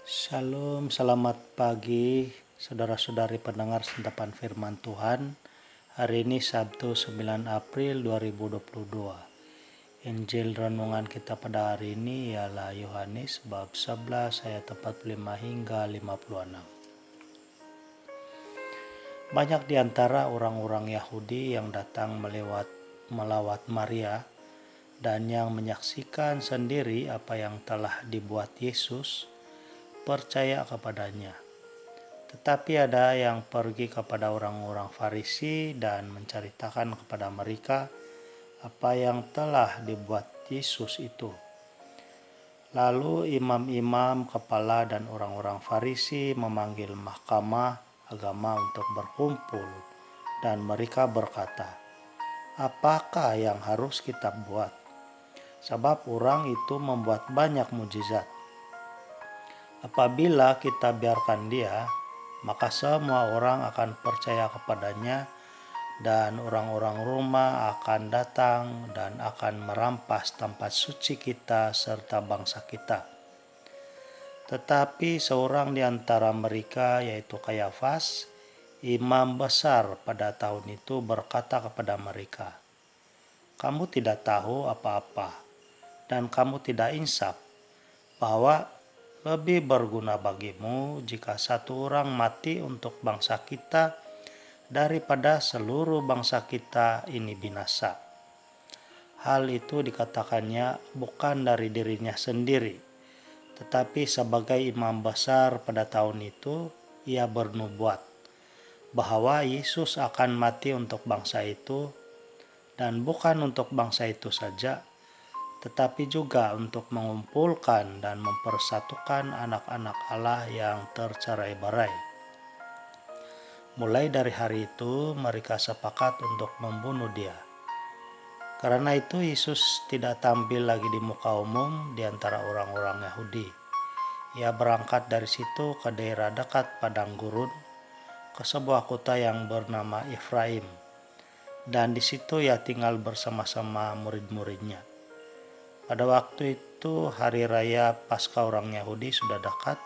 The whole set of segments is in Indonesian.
Shalom, selamat pagi saudara-saudari pendengar sentapan firman Tuhan. Hari ini Sabtu 9 April 2022. Injil renungan kita pada hari ini ialah Yohanes bab 11 ayat 45 hingga 56. Banyak di antara orang-orang Yahudi yang datang melawat Maria dan yang menyaksikan sendiri apa yang telah dibuat Yesus percaya kepadanya. Tetapi ada yang pergi kepada orang-orang Farisi dan menceritakan kepada mereka apa yang telah dibuat Yesus itu. Lalu imam-imam kepala dan orang-orang Farisi memanggil mahkamah agama untuk berkumpul, dan mereka berkata, "Apakah yang harus kita buat? Sebab orang itu membuat banyak mujizat. Apabila kita biarkan dia, maka semua orang akan percaya kepadanya dan orang-orang Roma akan datang dan akan merampas tempat suci kita serta bangsa kita." Tetapi seorang di antara mereka, yaitu Kayafas, imam besar pada tahun itu, berkata kepada mereka, "Kamu tidak tahu apa-apa dan kamu tidak insaf bahwa lebih berguna bagimu jika satu orang mati untuk bangsa kita daripada seluruh bangsa kita ini binasa." Hal itu dikatakannya bukan dari dirinya sendiri, tetapi sebagai imam besar pada tahun itu ia bernubuat bahwa Yesus akan mati untuk bangsa itu, dan bukan untuk bangsa itu saja, tetapi juga untuk mengumpulkan dan mempersatukan anak-anak Allah yang tercerai-berai. Mulai dari hari itu mereka sepakat untuk membunuh dia. Karena itu Yesus tidak tampil lagi di muka umum di antara orang-orang Yahudi. Ia berangkat dari situ ke daerah dekat padang gurun, ke sebuah kota yang bernama Efraim, dan di situ ia tinggal bersama-sama murid-muridnya. Pada waktu itu hari raya Paskah orang Yahudi sudah dekat,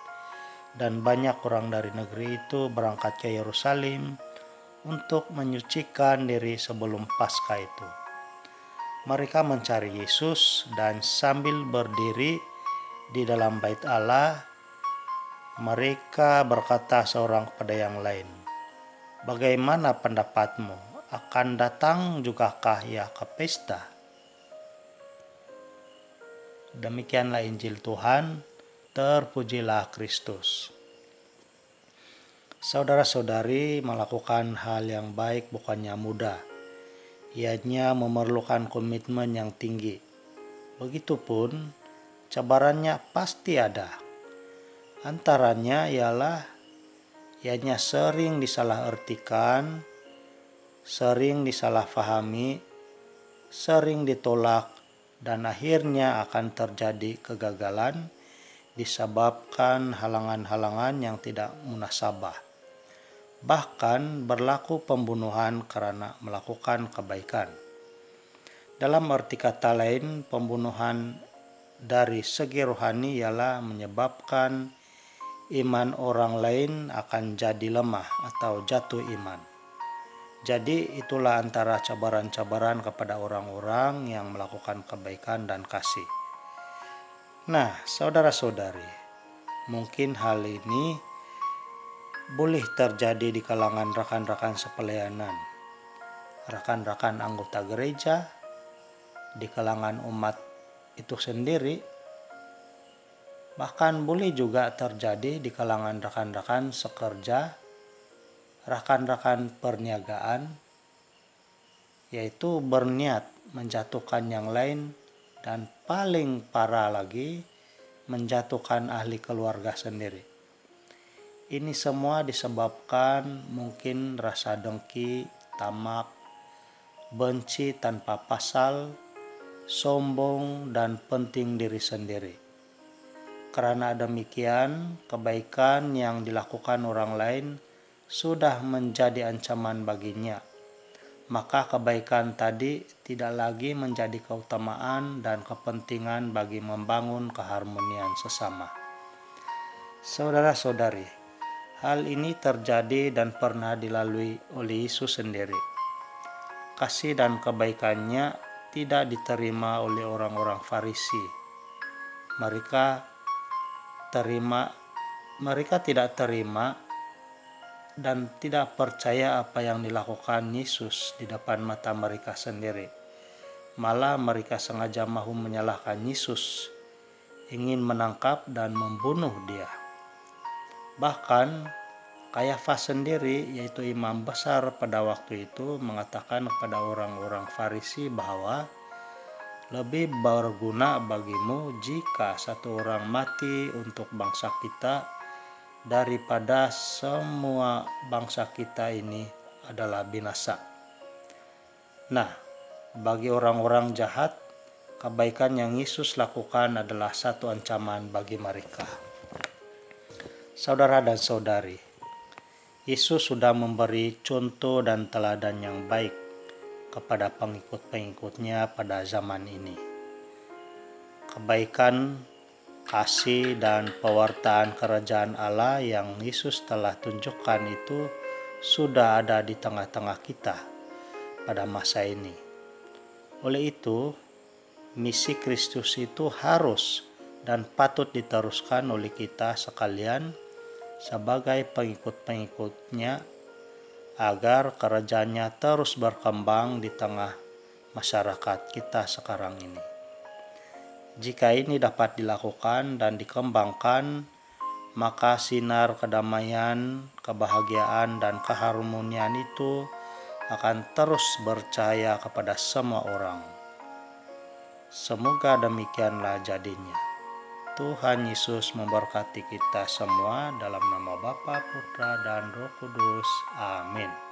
dan banyak orang dari negeri itu berangkat ke Yerusalem untuk menyucikan diri sebelum Paskah itu. Mereka mencari Yesus, dan sambil berdiri di dalam bait Allah, mereka berkata seorang kepada yang lain, "Bagaimana pendapatmu? Akan datang jugakah ia ke pesta?" Demikianlah Injil Tuhan, terpujilah Kristus. Saudara-saudari, melakukan hal yang baik bukannya mudah. Ianya memerlukan komitmen yang tinggi. Begitupun, cabarannya pasti ada. Antaranya ialah ianya sering disalahartikan, sering disalahfahami, sering ditolak, dan akhirnya akan terjadi kegagalan disebabkan halangan-halangan yang tidak munasabah. Bahkan berlaku pembunuhan karena melakukan kebaikan. Dalam arti kata lain, pembunuhan dari segi rohani ialah menyebabkan iman orang lain akan jadi lemah atau jatuh iman. Jadi itulah antara cabaran-cabaran kepada orang-orang yang melakukan kebaikan dan kasih. Nah, saudara-saudari, mungkin hal ini boleh terjadi di kalangan rekan-rekan sepelayanan, rekan-rekan anggota gereja, di kalangan umat itu sendiri, bahkan boleh juga terjadi di kalangan rekan-rekan sekerja, rekan-rekan perniagaan, yaitu berniat menjatuhkan yang lain, dan paling parah lagi menjatuhkan ahli keluarga sendiri. Ini semua disebabkan mungkin rasa dengki, tamak, benci tanpa pasal, sombong, dan penting diri sendiri. Karena demikian, kebaikan yang dilakukan orang lain sudah menjadi ancaman baginya. Maka kebaikan tadi tidak lagi menjadi keutamaan dan kepentingan bagi membangun keharmonian sesama. Saudara-saudari, hal ini terjadi dan pernah dilalui oleh Yesus sendiri. Kasih dan kebaikannya tidak diterima oleh orang-orang Farisi. Mereka tidak terima dan tidak percaya apa yang dilakukan Yesus di depan mata mereka sendiri. Malah mereka sengaja mahu menyalahkan Yesus, ingin menangkap dan membunuh dia. Bahkan Kayafas sendiri, yaitu imam besar pada waktu itu, mengatakan kepada orang-orang Farisi bahwa lebih berguna bagimu jika satu orang mati untuk bangsa kita daripada semua bangsa kita ini adalah binasa. Nah, bagi orang-orang jahat, kebaikan yang Yesus lakukan adalah satu ancaman bagi mereka. Saudara dan saudari, Yesus sudah memberi contoh dan teladan yang baik kepada pengikut-pengikutnya pada zaman ini. Kebaikan, kasih, dan pewartaan kerajaan Allah yang Yesus telah tunjukkan itu sudah ada di tengah-tengah kita pada masa ini. Oleh itu, misi Kristus itu harus dan patut diteruskan oleh kita sekalian sebagai pengikut-pengikutnya agar kerajaannya terus berkembang di tengah masyarakat kita sekarang ini. Jika ini dapat dilakukan dan dikembangkan, maka sinar kedamaian, kebahagiaan, dan keharmonian itu akan terus bercahaya kepada semua orang. Semoga demikianlah jadinya. Tuhan Yesus memberkati kita semua dalam nama Bapa, Putra, dan Roh Kudus. Amin.